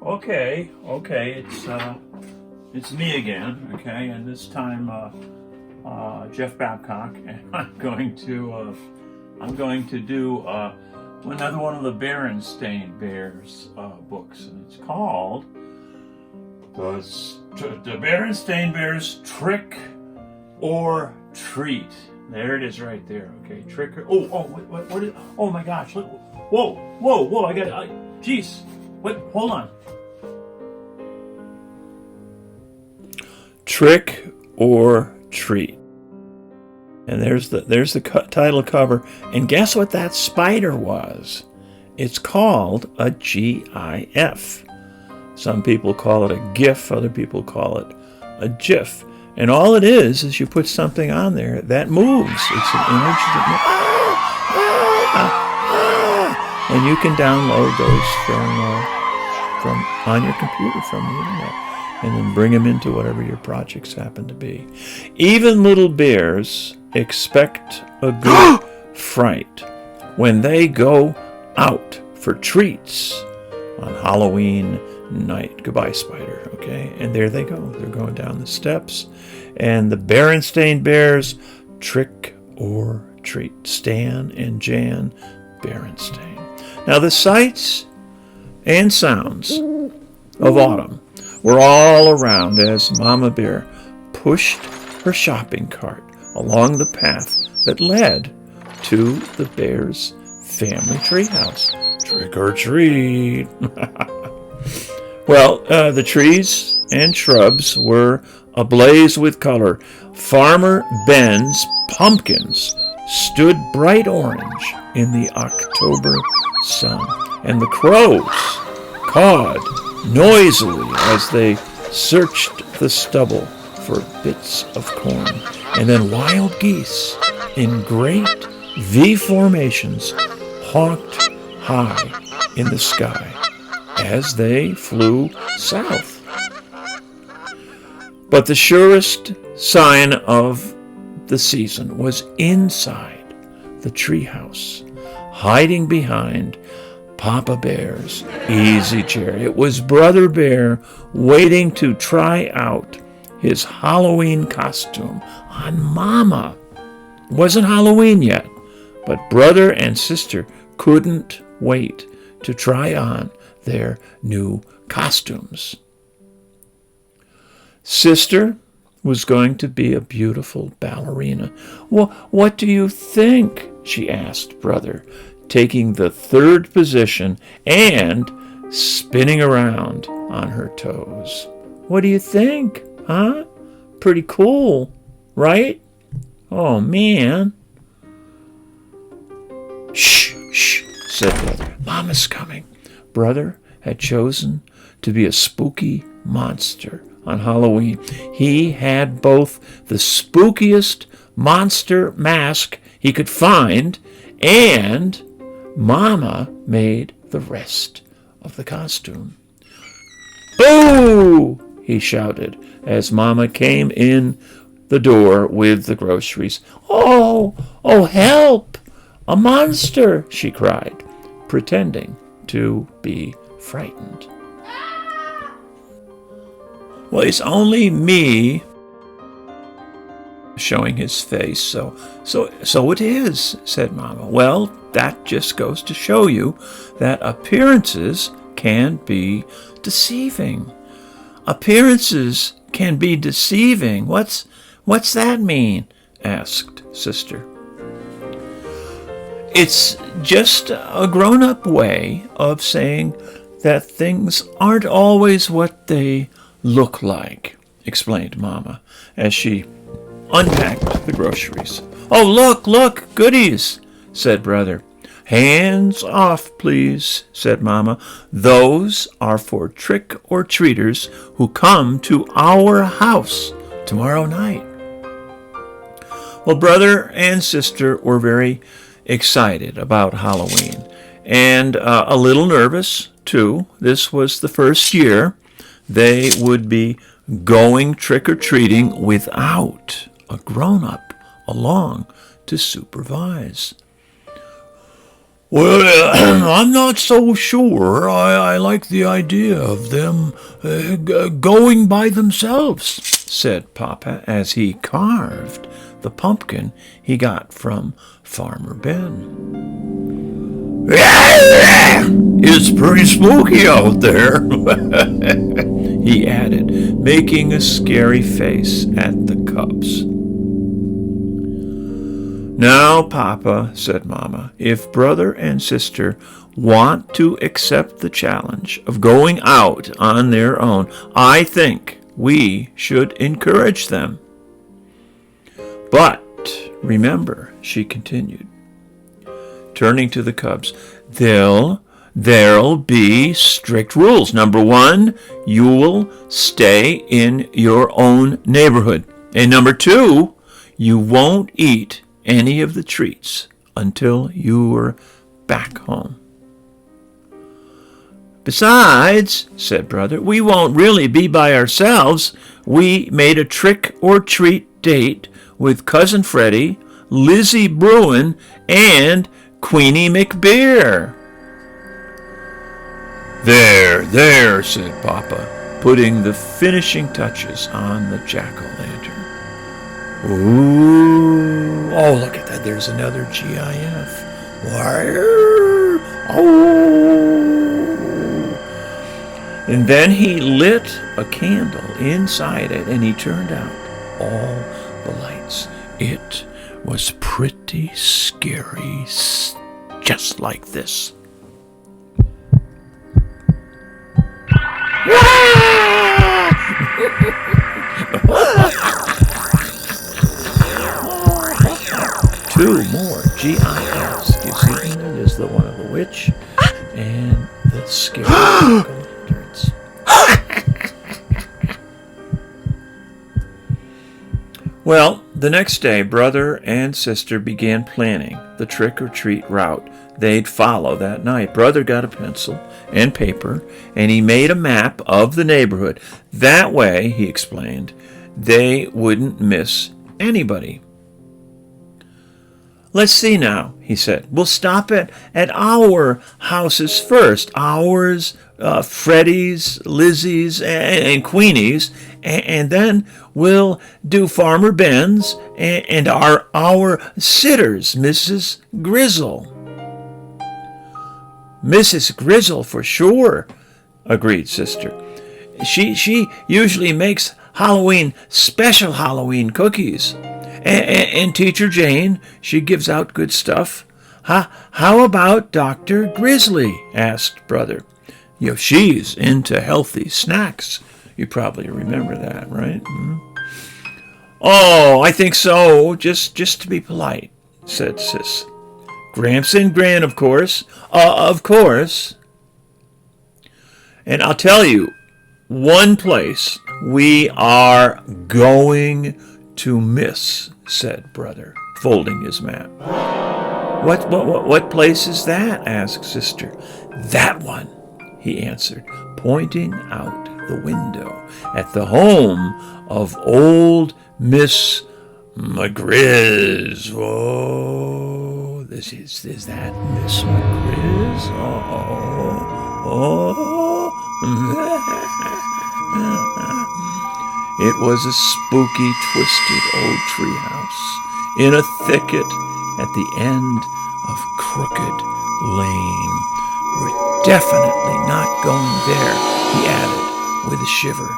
Okay, it's me again, okay, and this time Jeff Babcock, and I'm going to do another one of the Berenstain Bears books, and it's called the Berenstain Bears Trick or Treat. There it is, right there. Okay, trick or what is? Oh my gosh! Look, whoa! I got jeez. What? Hold on. Trick or Treat. And there's the title cover. And guess what that spider was? It's called a GIF. Some people call it a GIF. Other people call it a GIF. And all it is you put something on there that moves. It's an image that moves. And you can download those from on your computer from the internet, and then bring them into whatever your projects happen to be. Even little bears expect a good fright when they go out for treats on Halloween night. Goodbye, spider. Okay, and there they go. They're going down the steps, and the Berenstain Bears Trick or Treat. Stan and Jan Berenstain. Now the sights and sounds of autumn were all around as Mama Bear pushed her shopping cart along the path that led to the bear's family treehouse. Trick or treat. Well, the trees and shrubs were ablaze with color. Farmer Ben's pumpkins stood bright orange in the October sun, and the crows cawed noisily as they searched the stubble for bits of corn. And then wild geese in great V formations honked high in the sky as they flew south. But the surest sign of the season was inside the treehouse, hiding behind Papa Bear's easy chair. It was Brother Bear waiting to try out his Halloween costume on Mama. It wasn't Halloween yet, but brother and sister couldn't wait to try on their new costumes. Sister was going to be a beautiful ballerina. What do you think? She asked brother, taking the third position and spinning around on her toes. What do you think? Huh? Pretty cool, right? Oh, man. Shh, said brother. Mama's coming. Brother had chosen to be a spooky monster on Halloween. He had both the spookiest monster mask he could find, and Mama made the rest of the costume. Boo! He shouted as Mama came in the door with the groceries. Oh, help! A monster! She cried, pretending to be frightened. Well, it's only me, showing his face. So it is, said Mama. Well, that just goes to show you that appearances can be deceiving. Appearances can be deceiving. What's that mean? Asked Sister. It's just a grown-up way of saying that things aren't always what they look like, explained Mama as she unpacked the groceries. Oh, look, goodies, said brother. Hands off, please, said Mama. Those are for trick-or-treaters who come to our house tomorrow night. Well, brother and sister were very excited about Halloween and a little nervous, too. This was the first year they would be going trick-or-treating without a grown-up along to supervise. Well, I'm not so sure. I like the idea of them going by themselves, said Papa as he carved the pumpkin he got from Farmer Ben. It's pretty spooky out there, he added, making a scary face at the cubs. Now, Papa, said Mama, if brother and sister want to accept the challenge of going out on their own, I think we should encourage them. But remember, she continued, turning to the cubs, there'll be strict rules. Number 1, you will stay in your own neighborhood. And number 2, you won't eat any of the treats until you are back home. Besides, said Brother, we won't really be by ourselves. We made a trick-or-treat date with Cousin Freddie, Lizzie Bruin, and Queenie McBeer. There, said Papa, putting the finishing touches on the jack-o'-lantern. Ooh, oh, look at that. There's another GIF. Oh. And then he lit a candle inside it, and he turned out all the lights. It was pretty scary, just like this. Two more GIFs. Do you see them? There's the one of the witch and the scary lanterns. Well, the next day, brother and sister began planning the trick-or-treat route they'd follow that night. Brother got a pencil and paper, and he made a map of the neighborhood. That way, he explained, they wouldn't miss anybody. Let's see now, he said. We'll stop at our houses first. Ours, Freddie's, Lizzie's, and Queenie's. And then we'll do Farmer Ben's and our sitters, Mrs. Grizzle. Mrs. Grizzle, for sure, agreed Sister. She usually makes special Halloween cookies. And Teacher Jane, she gives out good stuff. How about Dr. Grizzly? Asked Brother. She's into healthy snacks. You probably remember that, right? Oh, I think so. Just to be polite, said Sis. Gramps and Gran, of course. Of course. And I'll tell you, one place we are going to miss, said Brother, folding his map. What place is that? Asked Sister. That one, he answered, pointing out the window at the home of old Mizz McGrizz. Oh, is that Mizz McGrizz? It was a spooky, twisted old treehouse in a thicket at the end of Crooked Lane. We're definitely not going there, he added with a shiver.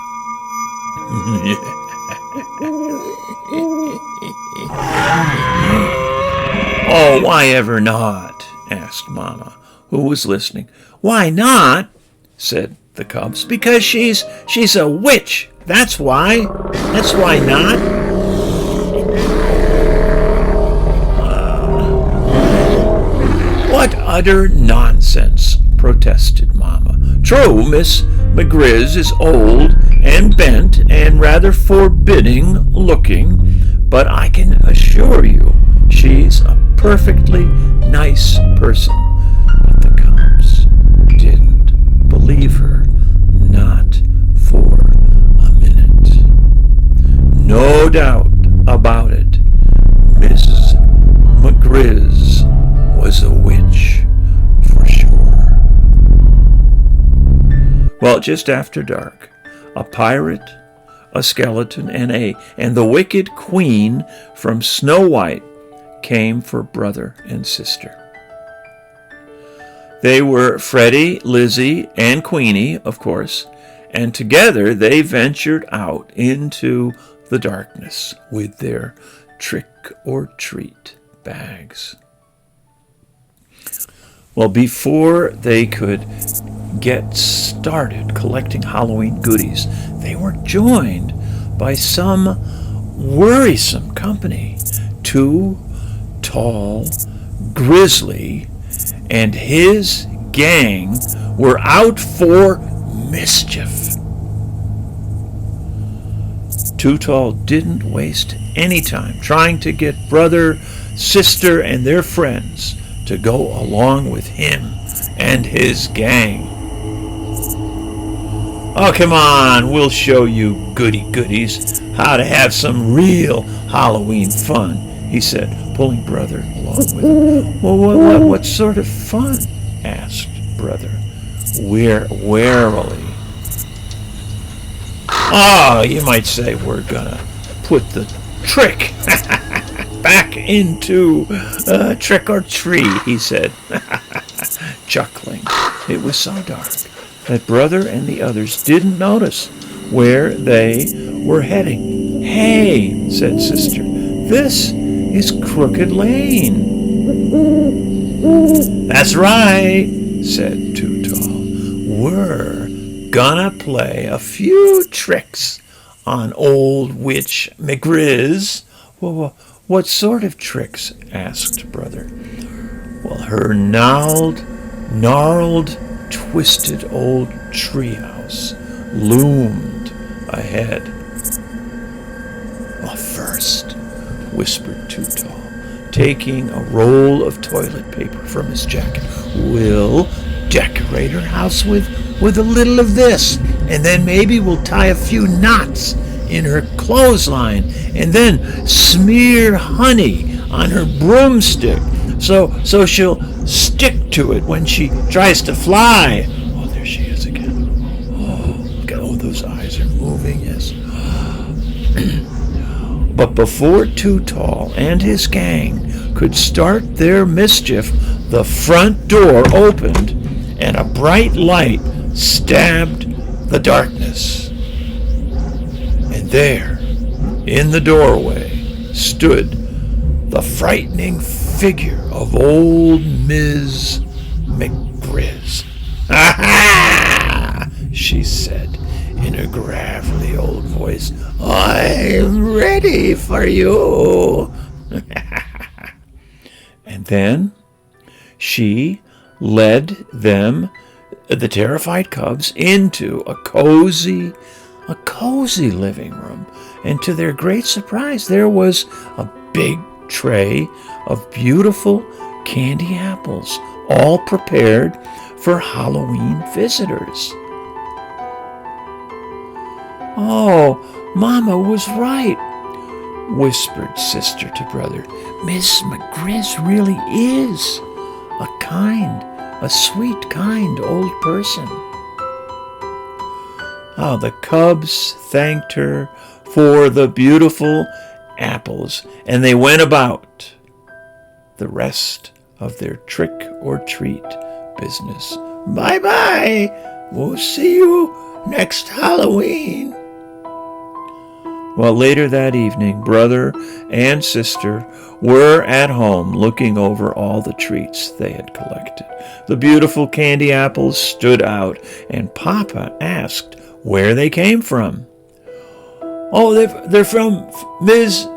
Oh, why ever not? Asked Mama, who was listening. Why not? Said the cubs. Because she's a witch. That's why. That's why not. What utter nonsense, protested Mama. True, Mizz McGrizz is old and bent and rather forbidding looking, but I can assure you she's a perfectly nice person. But the cubs didn't believe her, not for a minute. No doubt about it, Mizz McGrizz was a witch, Well, just after dark, a pirate, a skeleton, and the wicked queen from Snow White came for brother and sister. They were Freddie, Lizzie, and Queenie, of course, and together they ventured out into the darkness with their trick-or-treat bags. Well, before they could get started collecting Halloween goodies, they were joined by some worrisome company. 2 Tall, Grizzly, and his gang were out for mischief. 2 Tall didn't waste any time trying to get brother, sister, and their friends to go along with him and his gang. Oh, come on, we'll show you goodies how to have some real Halloween fun, he said, pulling brother along with him. Well, what sort of fun? Asked brother, warily. Oh, you might say we're gonna put the trick back into trick or treat, he said, chuckling. It was so dark that brother and the others didn't notice where they were heading. Hey, said sister, this is Crooked Lane. That's right, said 2 Tall. We're gonna play a few tricks on old witch McGriz. Well, what sort of tricks? Asked brother. Well, her gnarled, twisted old treehouse loomed ahead. Well, first, whispered 2 Tall, taking a roll of toilet paper from his jacket, we'll decorate her house with a little of this, and then maybe we'll tie a few knots in her clothesline, and then smear honey on her broomstick so she'll stick to it when she tries to fly. Oh, there she is again. Oh, look at all those eyes are moving, yes. But before 2 Tall and his gang could start their mischief, the front door opened and a bright light stabbed the darkness. And there, in the doorway, stood the frightening figure of old Mizz McGrizz. "Ha-ha!" she said in a gravelly old voice. "I'm ready for you." And then she led them, the terrified cubs, into a cozy living room. And to their great surprise, there was a big tray of beautiful candy apples, all prepared for Halloween visitors. "Oh, Mama was right," whispered sister to brother. "Mizz McGrizz really is a sweet, kind old person." Oh, the cubs thanked her for the beautiful apples, and they went about the rest of their trick-or-treat business. Bye-bye. We'll see you next Halloween. Well, later that evening, brother and sister were at home looking over all the treats they had collected. The beautiful candy apples stood out, and Papa asked where they came from. "Oh, they're from Mizz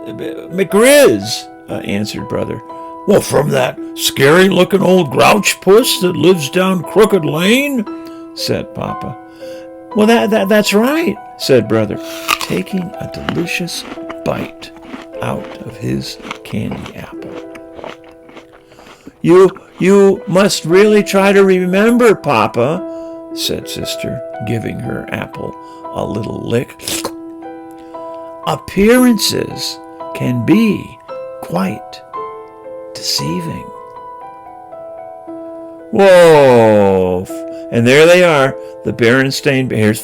McGrizz," answered brother. "Well, from that scary-looking old grouch puss that lives down Crooked Lane?" said Papa. "Well, that's right," said brother, taking a delicious bite out of his candy apple. You must really try to remember, Papa," said sister, giving her apple a little lick. "Appearances can be quite deceiving." Whoa! And there they are, the Berenstain Bears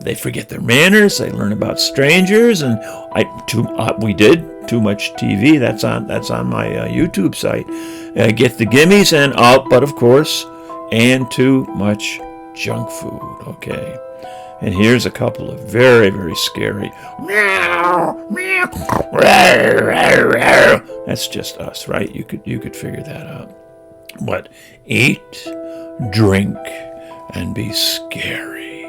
they forget their manners. They learn about strangers, and we did too much TV. That's on my YouTube site. Get the gimmies but of course, and too much junk food. Okay, and here's a couple of very, very scary. Meow, meow, rawr, rawr, rawr. That's just us, right? You could figure that out. But eat, drink, and be scary,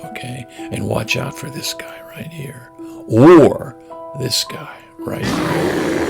okay? And watch out for this guy right here, or this guy right here.